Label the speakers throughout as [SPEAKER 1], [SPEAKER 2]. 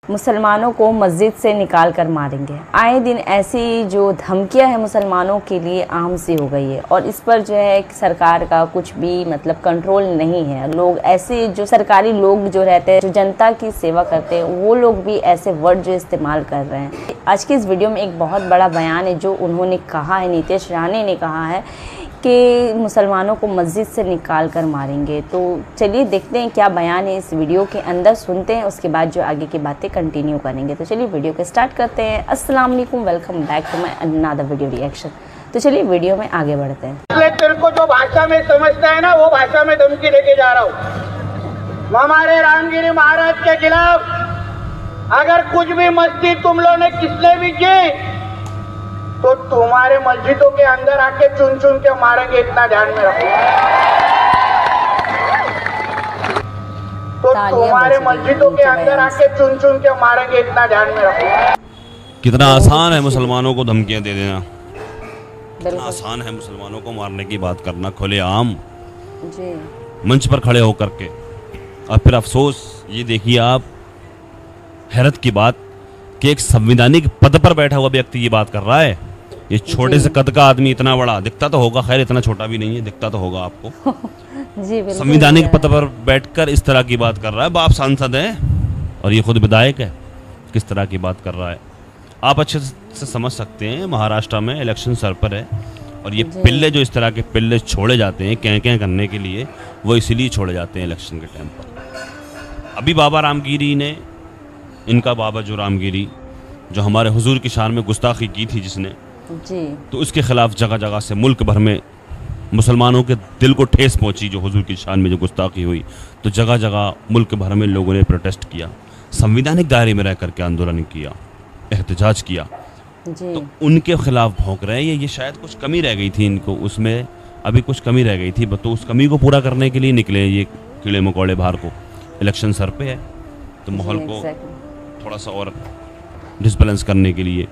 [SPEAKER 1] मुसलमानों को मस्जिद से निकाल कर मारेंगे। आए दिन ऐसी जो धमकियां हैं मुसलमानों के लिए आम सी हो गई है और इस पर जो है सरकार का कुछ भी मतलब कंट्रोल नहीं है। लोग ऐसे जो सरकारी लोग जो रहते हैं, जो जनता की सेवा करते हैं, वो लोग भी ऐसे वर्ड जो इस्तेमाल कर रहे हैं। आज की इस वीडियो में एक बहुत बड़ा बयान है जो उन्होंने कहा है, नीतीश राणे ने कहा है कि मुसलमानों को मस्जिद से निकाल कर मारेंगे। तो चलिए देखते हैं क्या बयान है इस वीडियो के अंदर, सुनते हैं, उसके बाद जो आगे की बातें कंटिन्यू करेंगे। तो चलिए वीडियो को स्टार्ट करते हैं। अस्सलाम वालेकुम, welcome back to my another video reaction. तो चलिए वीडियो में आगे बढ़ते हैं।
[SPEAKER 2] तेरे को जो भाषा में समझता है ना, वो भाषा में धमकी लेके जा रहा हूँ। हमारे रामगिरी महाराज के खिलाफ अगर कुछ भी मस्ती तुम लोग ने किसने भी की तो तुम्हारे मस्जिदों के अंदर आके चुन चुन के मारेंगे, इतना ध्यान में रखो। तो तुम्हारे मस्जिदों के अंदर आके चुन चुन के मारेंगे, इतना ध्यान में रखो।
[SPEAKER 3] कितना आसान है मुसलमानों को धमकियां दे देना, कितना आसान है मुसलमानों को मारने की बात करना खुलेआम मंच पर खड़े होकर के। और फिर अफसोस ये देखिए आप, हैरत की बात कि एक संवैधानिक पद पर बैठा हुआ व्यक्ति ये बात कर रहा है। ये छोटे से कद का आदमी इतना बड़ा दिखता तो होगा, खैर इतना छोटा भी नहीं है, दिखता तो होगा आपको। जी संवैधानिक पद पर बैठकर इस तरह की बात कर रहा है। बाप सांसद है और ये खुद विधायक है, किस तरह की बात कर रहा है आप अच्छे से समझ सकते हैं। महाराष्ट्र में इलेक्शन सर पर है और ये पिल्ले जो इस तरह के पिल्ले छोड़े जाते हैं क्या करने के लिए, वो इसीलिए छोड़े जाते हैं इलेक्शन के टाइम पर। अभी बाबा रामगिरी ने, इनका बाबा जो रामगिरी जो हमारे हुजूर की शान में गुस्ताखी की थी जिसने जी, तो उसके खिलाफ जगह जगह से मुल्क भर में मुसलमानों के दिल को ठेस पहुंची। जो हुजूर की शान में जो गुस्ताखी हुई तो जगह जगह मुल्क भर में लोगों ने प्रोटेस्ट किया, संवैधानिक दायरे में रह करके आंदोलन किया, एहतजाज किया जी। तो उनके खिलाफ भौंक रहे हैं। ये शायद कुछ कमी रह गई थी इनको, उसमें अभी कुछ कमी रह गई थी, तो उस कमी को पूरा करने के लिए निकले ये कीड़े मकोड़े बाहर को। इलेक्शन सर पे है तो माहौल को थोड़ा सा और डिसबैलेंस करने के लिए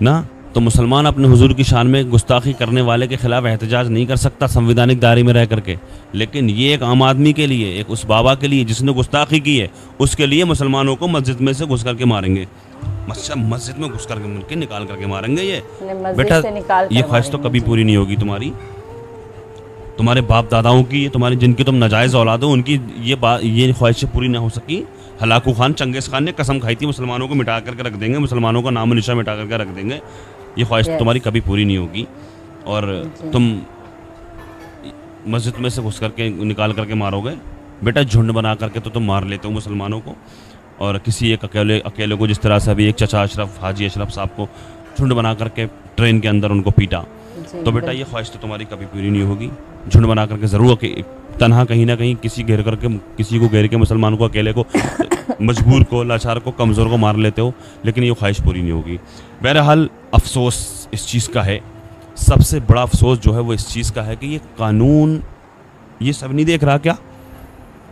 [SPEAKER 3] ना, तो मुसलमान अपने हुजूर की शान में गुस्ताखी करने वाले के खिलाफ एहतजाज नहीं कर सकता संवैधानिक दायरे में रह करके। लेकिन ये एक आम आदमी के लिए, एक उस बाबा के लिए जिसने गुस्ताखी की है, उसके लिए मुसलमानों को मस्जिद में से घुस करके मारेंगे। मस्जिद में घुस करके निकाल करके मारेंगे। ये बेटा ये ख्वाहिश तो कभी पूरी नहीं होगी तुम्हारी, तुम्हारे बाप दादाओं की, तुम्हारी जिनकी तुम नाजायज औलाद हो, उनकी ये ख्वाहिशें पूरी ना हो सकी। हलाकू खान चंगेज खान ने कसम खाई थी मुसलमानों को मिटा करके रख देंगे, मुसलमानों का नाम निशा मिटा करके रख देंगे। ये ख्वाहिश तुम्हारी कभी पूरी नहीं होगी और तुम मस्जिद में से घुस करके निकाल करके मारोगे। बेटा झुंड बना करके तो तुम मार लेते हो मुसलमानों को, और किसी एक अकेले को, जिस तरह से अभी एक चचा अशरफ, हाजी अशरफ साहब को झुंड बना करके ट्रेन के अंदर उनको पीटा, तो बेटा ये ख्वाहिश तो तुम्हारी कभी पूरी नहीं होगी। झुंड बना करके ज़रूर तनहा कहीं ना कहीं किसी को घेर के मुसलमान को, अकेले को, मजबूर को, लाचार को, कमज़ोर को मार लेते हो, लेकिन ये ख्वाहिश पूरी नहीं होगी। बहरहाल अफसोस इस चीज़ का है, सबसे बड़ा अफसोस जो है वो इस चीज़ का है कि ये कानून ये सब नहीं देख रहा क्या?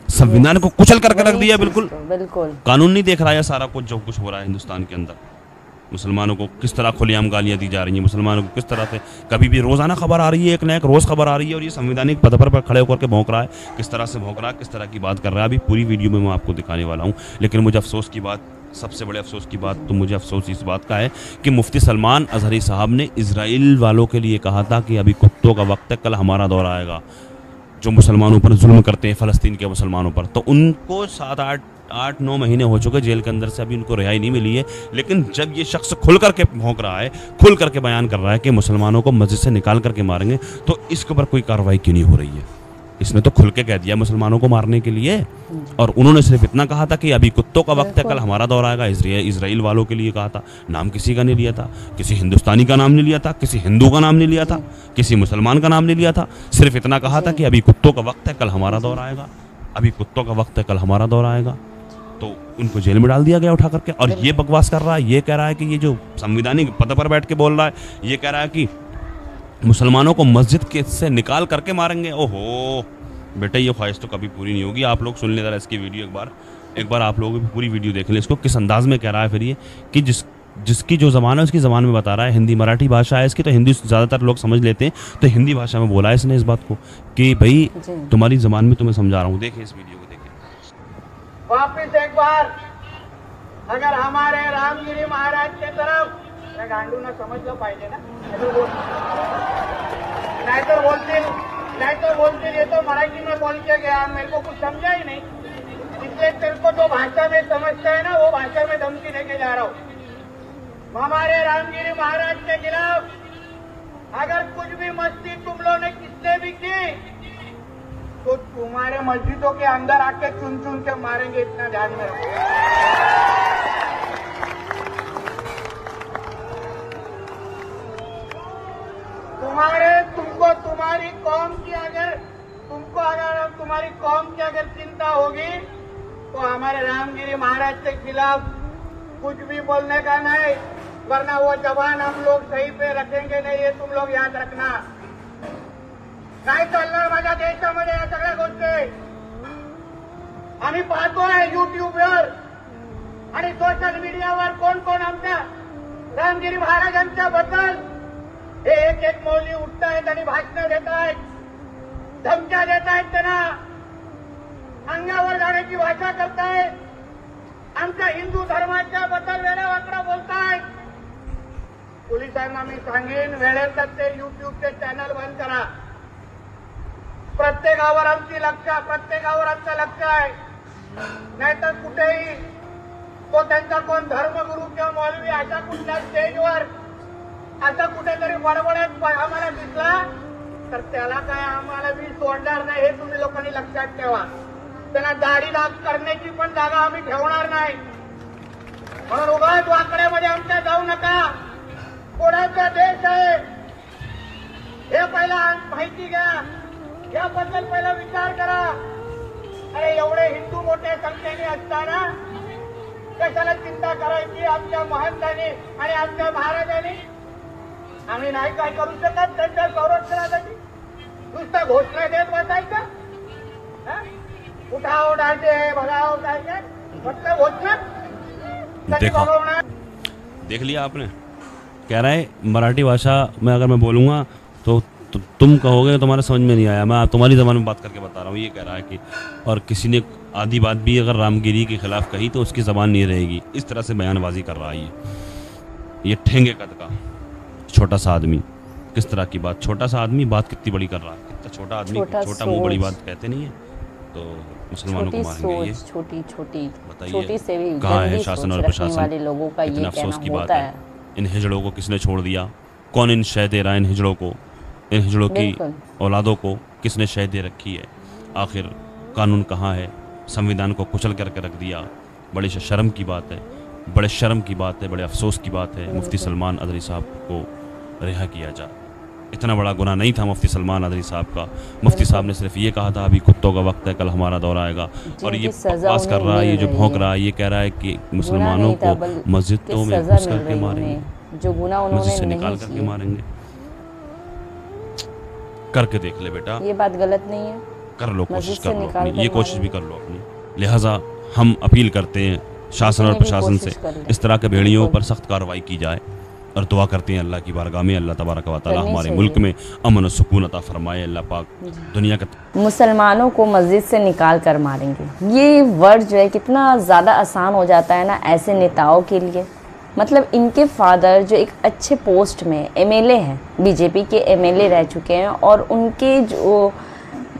[SPEAKER 3] संविधान को कुचल करके रख दिया। बिल्कुल कानून नहीं देख रहा है सारा कुछ जो कुछ हो रहा है हिंदुस्तान के अंदर। मुसलमानों को किस तरह खुलेआम गालियाँ दी जा रही हैं, मुसलमानों को किस तरह से कभी भी रोज़ाना खबर आ रही है, एक न एक रोज़ खबर आ रही है, और ये संवैधानिक पद पर खड़े होकर के भौंक रहा है। किस तरह से भौंक रहा है, किस तरह की बात कर रहा है, अभी पूरी वीडियो में मैं आपको दिखाने वाला हूँ। लेकिन मुझे अफसोस की बात, सबसे बड़े अफसोस की बात तो मुझे अफसोस इस बात का है कि मुफ्ती सलमान अजहरी साहब ने इजराइल वालों के लिए कहा था कि अभी कुत्तों का वक्त है, कल हमारा दौर आएगा। जो मुसलमानों पर जुल्म करते हैं, फ़लस्तीन के मुसलमानों पर, तो उनको 7-8-9 महीने हो चुके जेल के अंदर से, अभी उनको रिहाई नहीं मिली है। लेकिन जब ये शख्स खुल करके भौंक रहा है, खुल करके बयान कर रहा है कि मुसलमानों को मस्जिद से निकाल करके मारेंगे, तो इसके ऊपर कोई कार्रवाई क्यों नहीं हो रही है? इसने तो खुल के कह दिया मुसलमानों को मारने के लिए, और उन्होंने सिर्फ इतना कहा था कि अभी कुत्तों का वक्त है, कल हमारा दौर आएगा। इजराइल वालों के लिए कहा था, नाम किसी का नहीं लिया था, किसी हिंदुस्तानी का नाम नहीं लिया था, किसी हिंदू का नाम नहीं लिया था, किसी मुसलमान का नाम नहीं लिया था। सिर्फ इतना कहा था कि अभी कुत्तों का वक्त है, कल हमारा दौर आएगा, अभी कुत्तों का वक्त है, कल हमारा दौर आएगा। तो उनको जेल में डाल दिया गया उठा करके। और ये बकवास कर रहा है, ये कह रहा है कि ये जो संवैधानिक पद पर बैठ के बोल रहा है, ये कह रहा है कि मुसलमानों को मस्जिद के से निकाल करके मारेंगे। ओहो बेटा, ये ख्वाहिश तो कभी पूरी नहीं होगी। आप लोग सुन ले जरा इसकी वीडियो एक बार आप लोग भी पूरी वीडियो देख लें। इसको किस अंदाज में कह रहा है फिर ये कि जिसकी जो ज़बान है उसकी ज़बान में बता रहा है। हिंदी मराठी भाषा है इसकी, तो हिंदी ज़्यादातर लोग समझ लेते हैं, तो हिंदी भाषा में बोला है इसने इस बात को कि भाई तुम्हारी ज़बान में तुम्हें समझा रहा हूँ। देखिए इस वीडियो को, देखिए।
[SPEAKER 2] वापिस एक बार अगर हमारे रामगिरी महाराज के तरफ गांडू ना समझलं पाहिजे ना, नहीं तो बोलते ये तो मराठी में बोल के गया, मेरे को कुछ समझा ही नहीं, इसलिए तेरे को जो भाषा में समझता है ना वो भाषा में धमकी देके जा रहा हूँ। हमारे रामगिरी महाराज के खिलाफ अगर कुछ भी मस्ती तुम लोगों ने किसने भी की तो तुम्हारे मस्जिदों के अंदर आके चुन चुन के मारेंगे, इतना ध्यान में रखो। तुमको तुम्हारी कौम की अगर तुम्हारी कौम की अगर चिंता होगी तो हमारे रामगिरी महाराज के खिलाफ कुछ भी बोलने का नहीं, वरना वो जवान हम लोग सही पे रखेंगे नहीं, ये तुम लोग याद रखना। नाही चालणार माझ्या देशामध्ये या सगळ्या गोष्टी आम्ही पाहतोय युट्यूबवर आणि सोशल मीडियावर कोण कोण आमच्या रामगिरी महाराजांच्या बद्दल एक एक मौली उठतायत आणि भाषण देत आहेत, धमक्या देत आहेत, त्यांना अंगावर जाण्याची भाषा करतायत, आमच्या हिंदू धर्माच्या बद्दल वेळा वाकडा बोलतायत। पोलिसांना मी सांगेन वेळेतच ते युट्यूबचे चॅनल बंद करा। प्रत्येकावर आमचं लक्ष आहे, नाहीतर कुठेही तो त्यांचा कोण धर्मगुरू किंवा मौलवी अशा कुठल्या स्टेजवर आता कुठेतरी बडबडत आम्हाला दिसला तर त्याला काय आम्हाला मी सोडणार नाही, हे तुम्ही लोकांनी लक्षात ठेवा। त्यांना दाढी दाग करण्याची पण जागा आम्ही ठेवणार नाही, म्हणून उगाच वाकड्यामध्ये आमच्या जाऊ नका। कोणाचा देश आहे हे पहिला माहिती घ्या, याबद्दल पहिला विचार करा। अरे एवढे हिंदू मोठ्या संख्येने असताना कशाला चिंता करायची आमच्या महंतांनी आणि आमच्या महाराजांनी? आम्ही नाही काय करू शकत त्यांच्या संरक्षणासाठी? नुसतं घोषणा देत बसायचं, उठाव डालते भगाव काय काय फक्त घोषणा कधी भगवणार?
[SPEAKER 3] देख लिया आपने, कह रहा है मराठी भाषा में अगर मैं बोलूँगा तो तुम कहोगे तुम्हारे समझ में नहीं आया, मैं तुम्हारी ज़बान में बात करके बता रहा हूँ, ये कह रहा है कि और किसी ने आधी बात भी अगर रामगिरी के खिलाफ कही तो उसकी ज़बान नहीं रहेगी, इस तरह से बयानबाजी कर रहा है ये ठेंगे कद का छोटा सा आदमी। किस तरह की बात, छोटा सा आदमी बात कितनी बड़ी कर रहा है, कितना छोटा आदमी, छोटा मुंह बड़ी बात कहते नहीं है, तो मुसलमानों को मारेंगे ये
[SPEAKER 1] छोटी
[SPEAKER 3] बताइए कहाँ है शासन और प्रशासन? इतना अफसोस की बात है। इन हिजड़ों को किसने छोड़ दिया? कौन इन शय दे रहा है? इन हिजड़ों की औलादों को किसने शय दे रखी है? आखिर कानून कहाँ है? संविधान को कुचल करके रख दिया। बड़ी शर्म की बात है, बड़े शर्म की बात है, बड़े अफसोस की बात है। मुफ्ती सलमान अदरी साहब को रिहा किया जाए, इतना बड़ा गुनाह नहीं था मुफ्ती सलमान अदरी साहब का। मुफ्ती साहब ने सिर्फ ये कहा था अभी कुत्तों का वक्त है, कल हमारा दौरा आएगा, और ये बकवास कर रहा है, ये जो भौंक रहा है, ये कह रहा है कि मुसलमानों को मस्जिदों में घुस करके मारेंगे,
[SPEAKER 1] जो गुनाह
[SPEAKER 3] मस्जिद से निकाल करके मारेंगे। करके देख ले बेटा,
[SPEAKER 1] ये बात गलत नहीं है,
[SPEAKER 3] कर लो, कोशिश कर लो अपनी, ये कोशिश भी कर लो अपनी। लिहाजा हम अपील करते हैं शासन और प्रशासन से इस तरह के भेड़ियों पर सख्त कार्रवाई की जाए, और दुआ करते हैं अल्लाह की बारगाह में अल्लाह तबारक व तआला हमारे मुल्क में अमन और सुकून अता फरमाए। अल्लाह पाक दुनिया का
[SPEAKER 1] मुसलमानों को मस्जिद से निकाल कर मारेंगे, ये वर्ड जो है कितना ज़्यादा आसान हो जाता है ना ऐसे नेताओं के लिए। मतलब इनके फादर जो एक अच्छे पोस्ट में एमएलए हैं, बीजेपी के एमएलए रह चुके हैं, और उनके जो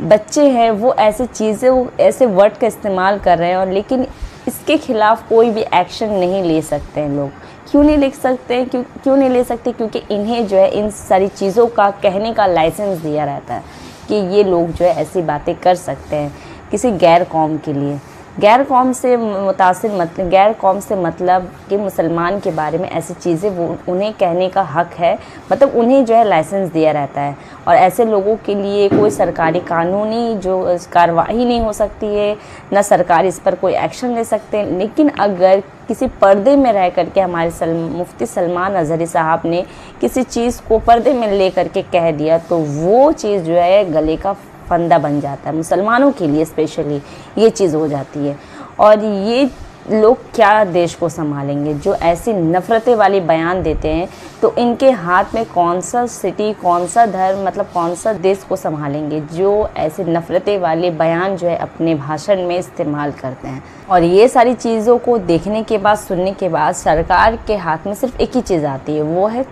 [SPEAKER 1] बच्चे हैं वो ऐसे चीज़ें, ऐसे वर्ड का इस्तेमाल कर रहे हैं, और लेकिन इसके खिलाफ कोई भी एक्शन नहीं ले सकते हैं लोग। क्यों नहीं ले सकते हैं? क्यों नहीं ले सकते? क्योंकि इन्हें जो है इन सारी चीज़ों का कहने का लाइसेंस दिया रहता है कि ये लोग जो है ऐसी बातें कर सकते हैं किसी गैर कौम के लिए। गैर कौम से मुतासिर मतलब, गैर कौम से मतलब कि मुसलमान के बारे में ऐसी चीज़ें वो उन्हें कहने का हक है, मतलब उन्हें जो है लाइसेंस दिया रहता है, और ऐसे लोगों के लिए कोई सरकारी कानूनी जो कार्रवाई नहीं हो सकती है, ना सरकार इस पर कोई एक्शन ले सकते हैं। लेकिन अगर किसी पर्दे में रह करके हमारे मुफ्ती सलमान अज़हरी साहब ने किसी चीज़ को पर्दे में ले करके कह दिया तो वो चीज़ जो है गले का फंदा बन जाता है, मुसलमानों के लिए स्पेशली ये चीज़ हो जाती है। और ये लोग क्या देश को संभालेंगे। जो ऐसी नफ़रतें वाली बयान देते हैं तो इनके हाथ में कौन सा सिटी, कौन सा धर्म, मतलब कौन सा देश को संभालेंगे, जो ऐसे नफ़रतें वाले बयान जो है अपने भाषण में इस्तेमाल करते हैं। और ये सारी चीज़ों को देखने के बाद, सुनने के बाद सरकार के हाथ में सिर्फ एक ही चीज़ आती है, वो है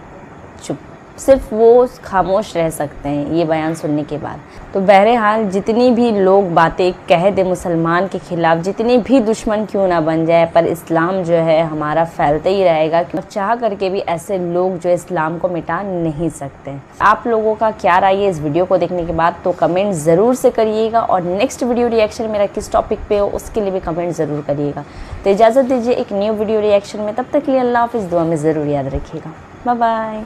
[SPEAKER 1] चुप। सिर्फ वो खामोश रह सकते हैं ये बयान सुनने के बाद। तो बहरहाल जितनी भी लोग बातें कह दे मुसलमान के ख़िलाफ़, जितनी भी दुश्मन क्यों ना बन जाए, पर इस्लाम जो है हमारा फैलता ही रहेगा। चाह करके भी ऐसे लोग जो इस्लाम को मिटा नहीं सकते। आप लोगों का क्या राय है इस वीडियो को देखने के बाद, तो कमेंट ज़रूर से करिएगा। और नेक्स्ट वीडियो रिएक्शन मेरा किस टॉपिक पे हो उसके लिए भी कमेंट ज़रूर करिएगा। तो इजाज़त दीजिए एक न्यू वीडियो रिएक्शन में, तब तक के लिए अल्लाह हाफ़िज़। दुआ में ज़रूर याद रखिएगा। Bye bye.